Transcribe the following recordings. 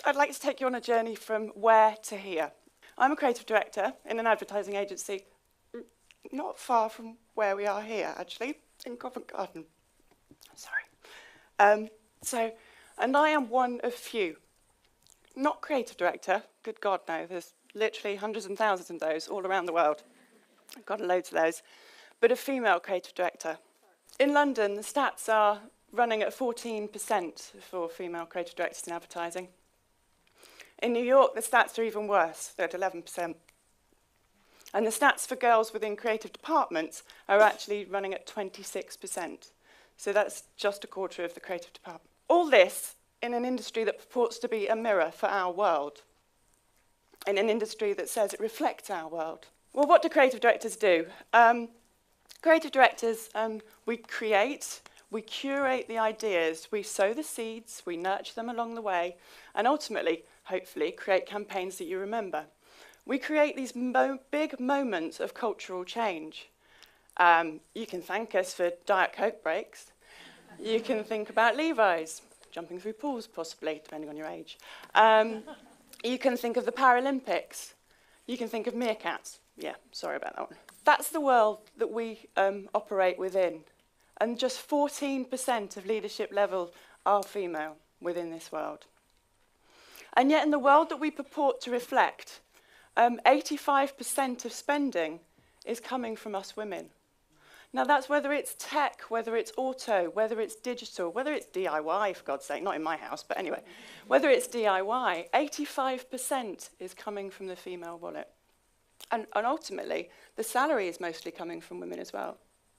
I'd like to take you on a journey from where to here. I'm a creative director in an advertising agency not far from where we are here, actually, in Covent Garden. Sorry. And I am one of few. Not creative director, good God no, there's literally hundreds and thousands of those all around the world. I've got loads of those. But a female creative director. In London, the stats are running at 14% for female creative directors in advertising. In New York, the stats are even worse, they're at 11%. And the stats for girls within creative departments are actually running at 26%. So that's just a quarter of the creative department. All this in an industry that purports to be a mirror for our world, in an industry that says it reflects our world. Well, what do creative directors do? Creative directors, we create, we curate the ideas, we sow the seeds, we nurture them along the way, and ultimately, hopefully, create campaigns that you remember. We create these big moments of cultural change. You can thank us for Diet Coke breaks. You can think about Levi's, jumping through pools possibly, depending on your age. You can think of the Paralympics. You can think of meerkats. Yeah, sorry about that one. That's the world that we operate within. And just 14% of leadership level are female within this world. And yet in the world that we purport to reflect, 85% of spending is coming from us women. Now that's whether it's tech, whether it's auto, whether it's digital, whether it's DIY, for God's sake, not in my house, but anyway. Whether it's DIY, 85% is coming from the female wallet. And ultimately, the salary is mostly coming from women as well.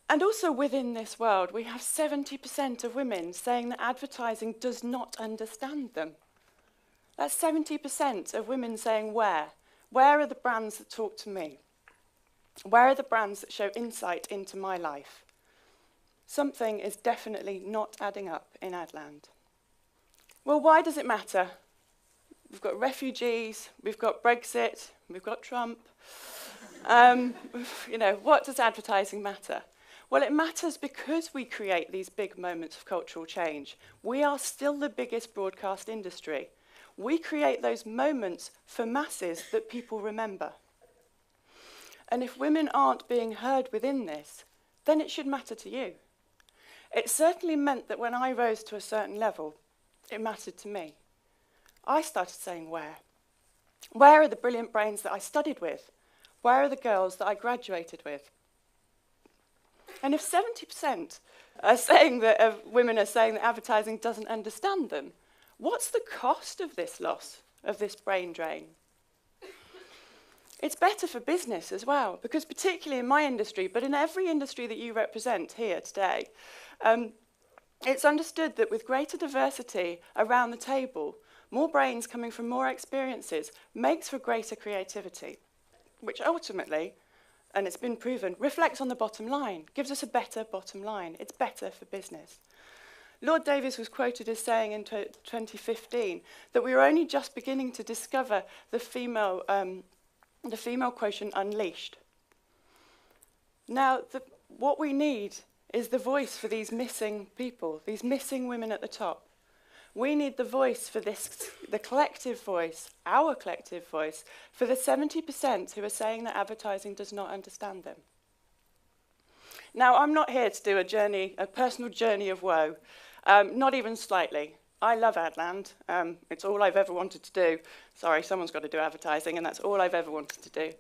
And also within this world, we have 70% of women saying that advertising does not understand them. That's 70% of women saying where? Where are the brands that talk to me? Where are the brands that show insight into my life? Something is definitely not adding up in Adland. Well, why does it matter? We've got refugees, we've got Brexit, we've got Trump. What does advertising matter? Well, it matters because we create these big moments of cultural change. We are still the biggest broadcast industry. We create those moments for masses that people remember. And if women aren't being heard within this, then it should matter to you. It certainly meant that when I rose to a certain level, it mattered to me. I started saying where. Where are the brilliant brains that I studied with? Where are the girls that I graduated with? And if 70% are saying that women are saying that advertising doesn't understand them, what's the cost of this loss, of this brain drain? It's better for business as well, because particularly in my industry, but in every industry that you represent here today, it's understood that with greater diversity around the table, more brains coming from more experiences makes for greater creativity, which ultimately, and it's been proven, reflects on the bottom line, gives us a better bottom line. It's better for business. Lord Davies was quoted as saying in 2015 that we were only just beginning to discover the female quotient unleashed. Now, what we need is the voice for these missing people, these missing women at the top. We need the voice for this, the collective voice, our collective voice, for the 70% who are saying that advertising does not understand them. Now, I'm not here to do a personal journey of woe, not even slightly. I love Adland. It's all I've ever wanted to do. Sorry, someone's got to do advertising, and that's all I've ever wanted to do.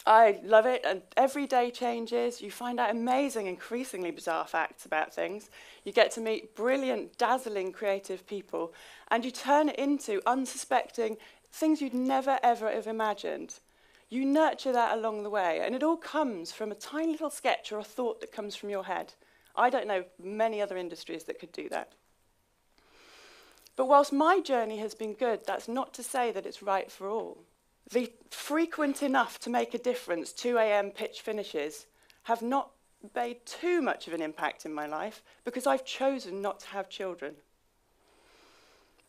I love it, and every day changes. You find out amazing, increasingly bizarre facts about things. You get to meet brilliant, dazzling, creative people, and you turn it into unsuspecting things you'd never, ever have imagined. You nurture that along the way, and it all comes from a tiny little sketch or a thought that comes from your head. I don't know many other industries that could do that. But whilst my journey has been good, that's not to say that it's right for all. The frequent enough to make a difference 2 a.m. pitch finishes have not made too much of an impact in my life because I've chosen not to have children.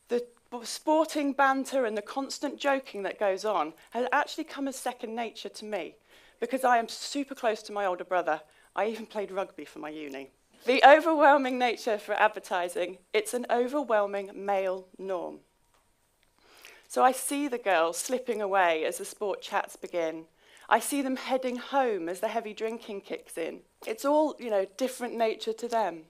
The sporting banter and the constant joking that goes on has actually come as second nature to me because I am super close to my older brother. I even played rugby for my uni. The overwhelming nature for advertising, it's an overwhelming male norm. So I see the girls slipping away as the sport chats begin. I see them heading home as the heavy drinking kicks in. It's all, different nature to them.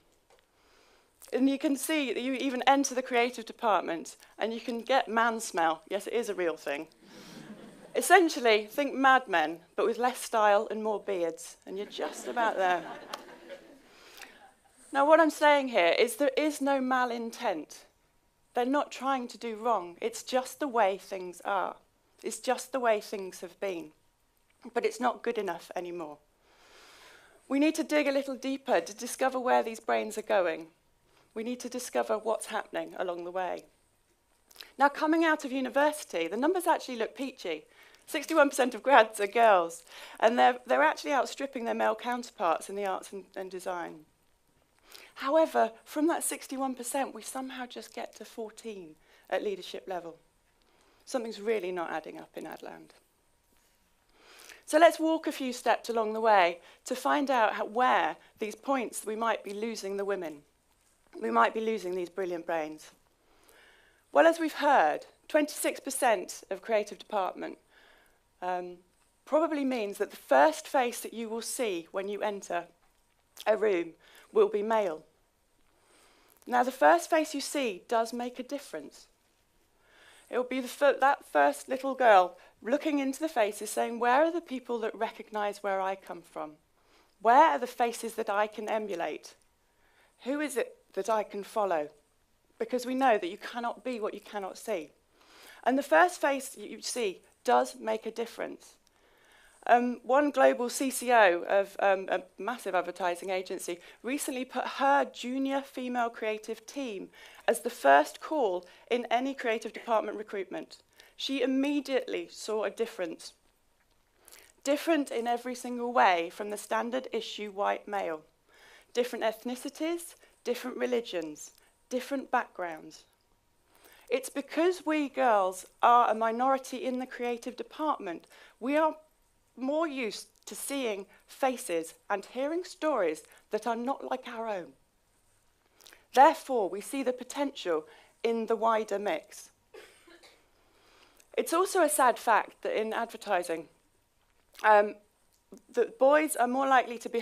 And you can see that you even enter the creative department and you can get man smell. Yes, it is a real thing. Essentially, think Mad Men, but with less style and more beards, and you're just about there. Now, what I'm saying here is there is no malintent. They're not trying to do wrong. It's just the way things are. It's just the way things have been. But it's not good enough anymore. We need to dig a little deeper to discover where these brains are going. We need to discover what's happening along the way. Now, coming out of university, the numbers actually look peachy. 61% of grads are girls, and they're actually outstripping their male counterparts in the arts and design. However, from that 61%, we somehow just get to 14 at leadership level. Something's really not adding up in Adland. So let's walk a few steps along the way to find out where these points we might be losing the women. We might be losing these brilliant brains. Well, as we've heard, 26% of creative department probably means that the first face that you will see when you enter a room will be male. Now, the first face you see does make a difference. It will be that first little girl looking into the faces saying, where are the people that recognise where I come from? Where are the faces that I can emulate? Who is it that I can follow? Because we know that you cannot be what you cannot see. And the first face you see does make a difference. One global CCO of a massive advertising agency recently put her junior female creative team as the first call in any creative department recruitment. She immediately saw a difference. Different in every single way from the standard issue white male. Different ethnicities, different religions, different backgrounds. It's because we girls are a minority in the creative department, we are more used to seeing faces and hearing stories that are not like our own. Therefore, we see the potential in the wider mix. It's also a sad fact that in advertising, that boys are more likely to be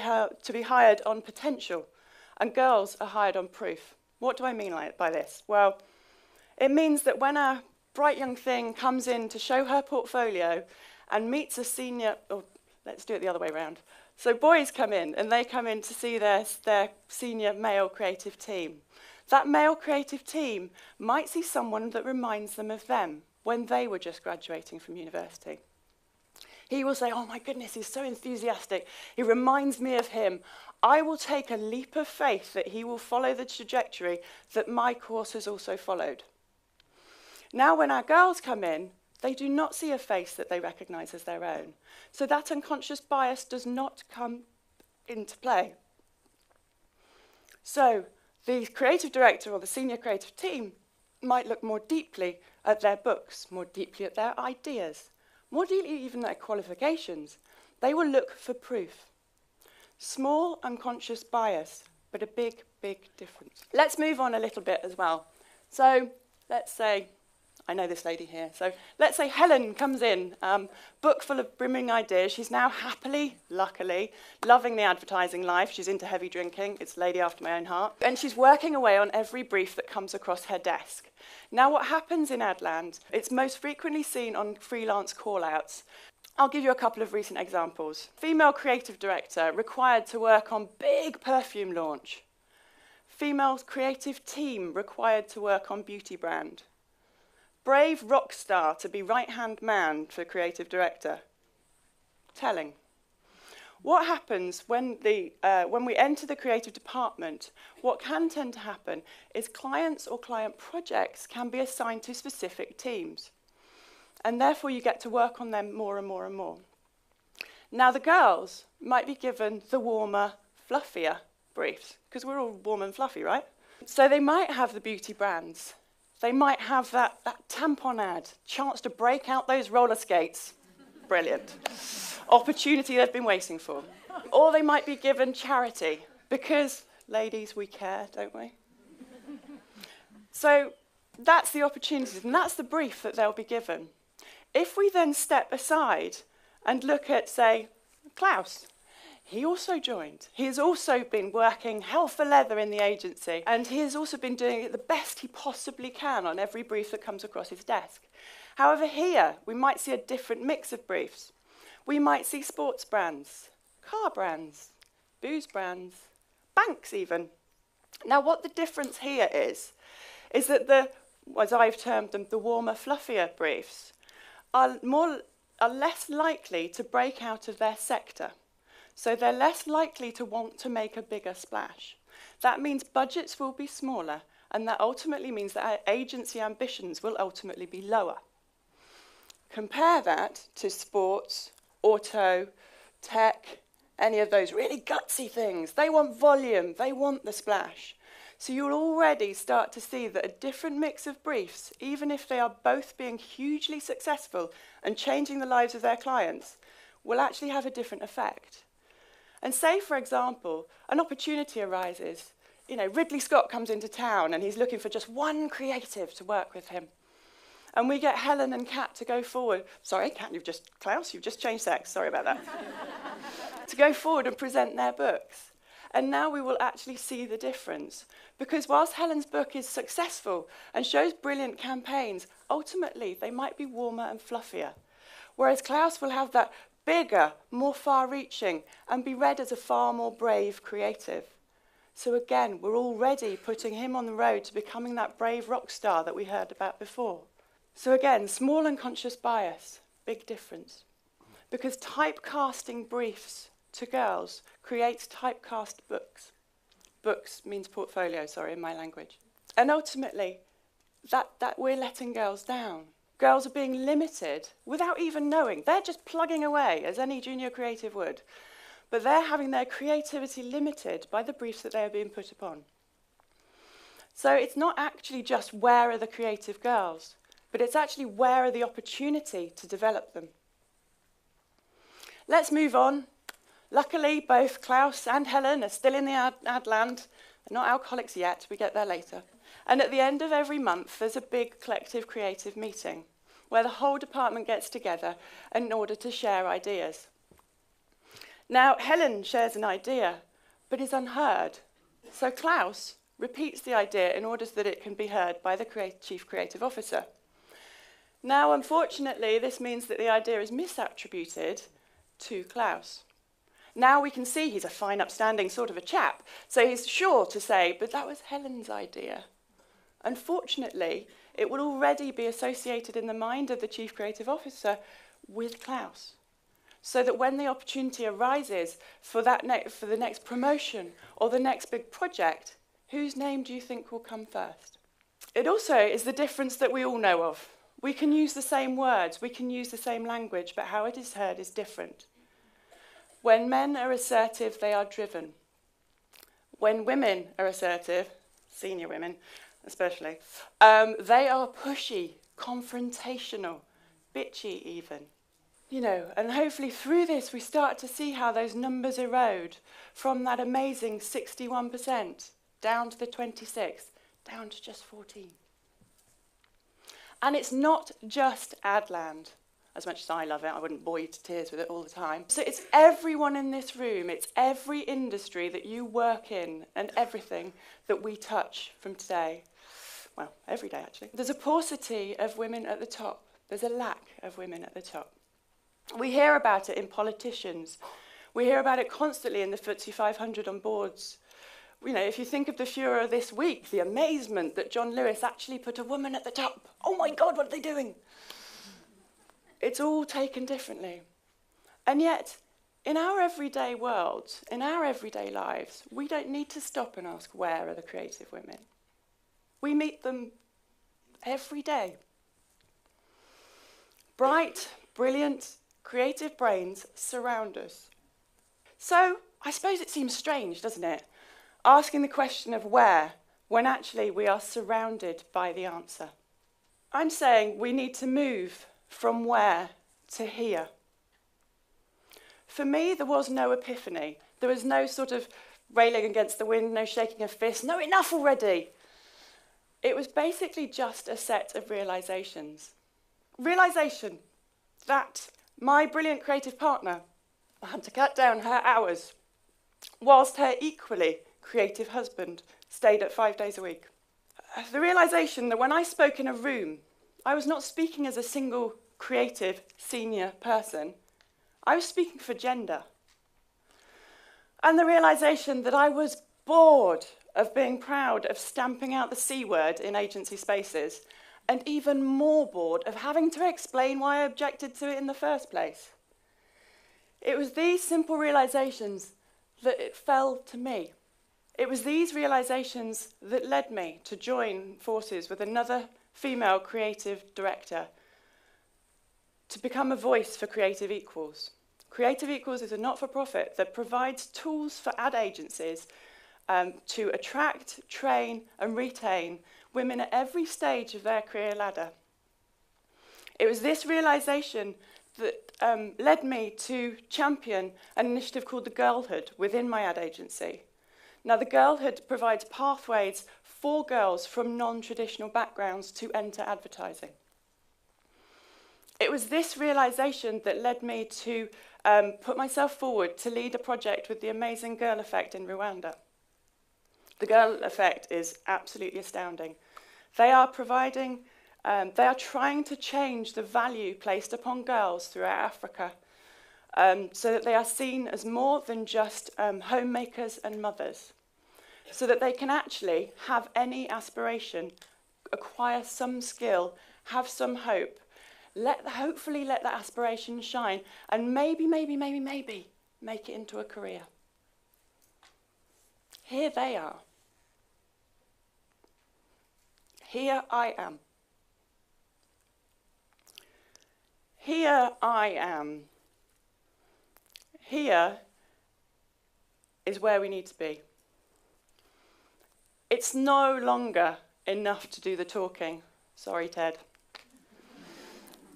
hired on potential, and girls are hired on proof. What do I mean by this? Well, it means that when a bright young thing comes in to show her portfolio and meets a senior, or let's do it the other way around. So boys come in, and they come in to see their senior male creative team. That male creative team might see someone that reminds them of them when they were just graduating from university. He will say, oh my goodness, he's so enthusiastic. He reminds me of him. I will take a leap of faith that he will follow the trajectory that my course has also followed. Now, when our girls come in, they do not see a face that they recognise as their own. So that unconscious bias does not come into play. So the creative director or the senior creative team might look more deeply at their books, more deeply at their ideas, more deeply even their qualifications. They will look for proof. Small unconscious bias, but a big, big difference. Let's move on a little bit as well. So let's say, I know this lady here, so let's say Helen comes in, book full of brimming ideas. She's now happily, luckily, loving the advertising life. She's into heavy drinking. It's a lady after my own heart. And she's working away on every brief that comes across her desk. Now, what happens in Adland, it's most frequently seen on freelance call-outs. I'll give you a couple of recent examples. Female creative director required to work on big perfume launch. Female creative team required to work on beauty brand. Brave rock star to be right-hand man for creative director. Telling. What happens when we enter the creative department, what can tend to happen is clients or client projects can be assigned to specific teams. And therefore you get to work on them more and more and more. Now the girls might be given the warmer, fluffier briefs, because we're all warm and fluffy, right? So they might have the beauty brands. They might have that tampon ad, chance to break out those roller skates. Brilliant. Opportunity they've been waiting for. Or they might be given charity, because Ladies, we care, don't we? So that's the opportunities, and that's the brief that they'll be given. If we then step aside and look at, say, Klaus, he also joined. He has also been working hell for leather in the agency, and he has also been doing it the best he possibly can on every brief that comes across his desk. However, here, we might see a different mix of briefs. We might see sports brands, car brands, booze brands, banks even. Now, what the difference here is that the, as I've termed them, the warmer, fluffier briefs are less likely to break out of their sector. So they're less likely to want to make a bigger splash. That means budgets will be smaller, and that ultimately means that our agency ambitions will ultimately be lower. Compare that to sports, auto, tech, any of those really gutsy things. They want volume, they want the splash. So you'll already start to see that a different mix of briefs, even if they are both being hugely successful and changing the lives of their clients, will actually have a different effect. And say, for example, an opportunity arises. You know, Ridley Scott comes into town and he's looking for just one creative to work with him. And we get Helen and Kat to go forward. Sorry, Kat, Klaus, you've just changed sex. Sorry about that. To go forward and present their books. And now we will actually see the difference. Because whilst Helen's book is successful and shows brilliant campaigns, ultimately they might be warmer and fluffier. Whereas Klaus will have that bigger, more far-reaching, and be read as a far more brave creative. So again, we're already putting him on the road to becoming that brave rock star that we heard about before. So again, small unconscious bias, big difference. Because typecasting briefs to girls creates typecast books. Books means portfolio, sorry, in my language. And ultimately, that we're letting girls down. Girls are being limited without even knowing. They're just plugging away, as any junior creative would. But they're having their creativity limited by the briefs that they are being put upon. So it's not actually just where are the creative girls, but it's actually where are the opportunity to develop them. Let's move on. Luckily, both Klaus and Helen are still in the ad land. They're not alcoholics yet, we get there later. And at the end of every month, there's a big collective creative meeting where the whole department gets together in order to share ideas. Now, Helen shares an idea, but is unheard. So Klaus repeats the idea in order that it can be heard by the Chief Creative Officer. Now, unfortunately, this means that the idea is misattributed to Klaus. Now we can see he's a fine, upstanding sort of a chap, so he's sure to say, but that was Helen's idea. Unfortunately, it will already be associated in the mind of the Chief Creative Officer with Klaus, so that when the opportunity arises for the next promotion or the next big project, whose name do you think will come first? It also is the difference that we all know of. We can use the same words, we can use the same language, but how it is heard is different. When men are assertive, they are driven. When women are assertive, senior women especially, they are pushy, confrontational, bitchy even. You know, and hopefully through this we start to see how those numbers erode from that amazing 61% down to the 26, down to just 14. And it's not just Adland. As much as I love it, I wouldn't bore you to tears with it all the time. So it's everyone in this room, it's every industry that you work in and everything that we touch from today. Well, every day actually. There's a paucity of women at the top. There's a lack of women at the top. We hear about it in politicians. We hear about it constantly in the FTSE 500 on boards. You know, if you think of the furor this week, the amazement that John Lewis actually put a woman at the top. Oh my God, what are they doing? It's all taken differently. And yet, in our everyday world, in our everyday lives, we don't need to stop and ask, where are the creative women? We meet them every day. Bright, brilliant, creative brains surround us. So, I suppose it seems strange, doesn't it? Asking the question of where, when actually we are surrounded by the answer. I'm saying we need to move from where to here. For me, there was no epiphany. There was no sort of railing against the wind, no shaking of fists, no enough already. It was basically just a set of realizations. Realization that my brilliant creative partner had to cut down her hours, whilst her equally creative husband stayed at 5 days a week. The realization that when I spoke in a room, I was not speaking as a single creative senior person. I was speaking for gender. And the realization that I was bored of being proud of stamping out the C word in agency spaces, and even more bored of having to explain why I objected to it in the first place. It was these simple realizations that it fell to me. It was these realizations that led me to join forces with another female creative director to become a voice for Creative Equals. Creative Equals is a not-for-profit that provides tools for ad agencies to attract, train and retain women at every stage of their career ladder. It was this realization that led me to champion an initiative called the Girlhood within my ad agency. Now, the Girlhood provides pathways for girls from non-traditional backgrounds to enter advertising. It was this realization that led me to put myself forward to lead a project with the amazing Girl Effect in Rwanda. The Girl Effect is absolutely astounding. They are trying to change the value placed upon girls throughout Africa so that they are seen as more than just homemakers and mothers, so that they can actually have any aspiration, acquire some skill, have some hope, hopefully let that aspiration shine, and maybe make it into a career. Here they are. Here I am. Here I am. Here is where we need to be. It's no longer enough to do the talking. Sorry, Ted.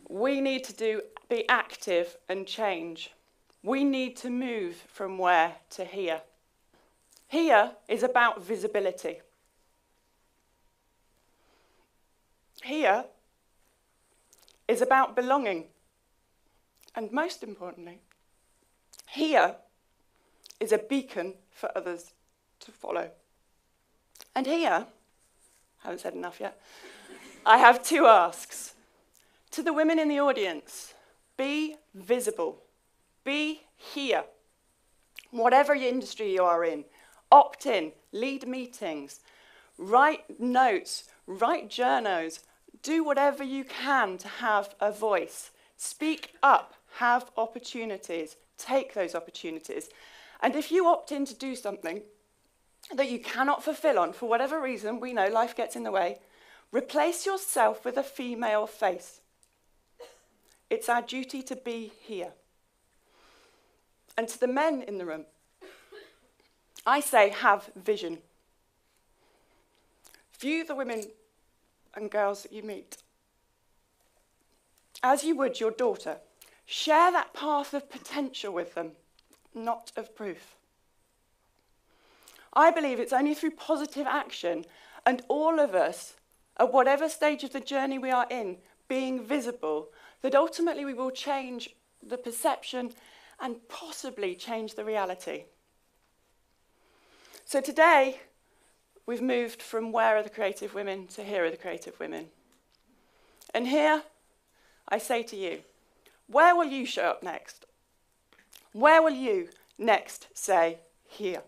We need to be active and change. We need to move from where to here. Here is about visibility. Here is about belonging. And most importantly, here is a beacon for others to follow. And here, I haven't said enough yet, I have 2 asks. To the women in the audience, be visible. Be here. Whatever industry you are in, opt in, lead meetings, write notes, write journals, do whatever you can to have a voice. Speak up, have opportunities, take those opportunities. And if you opt in to do something that you cannot fulfill on, for whatever reason, we know life gets in the way, replace yourself with a female face. It's our duty to be here. And to the men in the room, I say have vision. View the women and girls that you meet as you would your daughter. Share that path of potential with them, not of proof. I believe it's only through positive action and all of us, at whatever stage of the journey we are in, being visible, that ultimately we will change the perception and possibly change the reality. So today, we've moved from where are the creative women to here are the creative women. And here, I say to you, where will you show up next? Where will you next say here?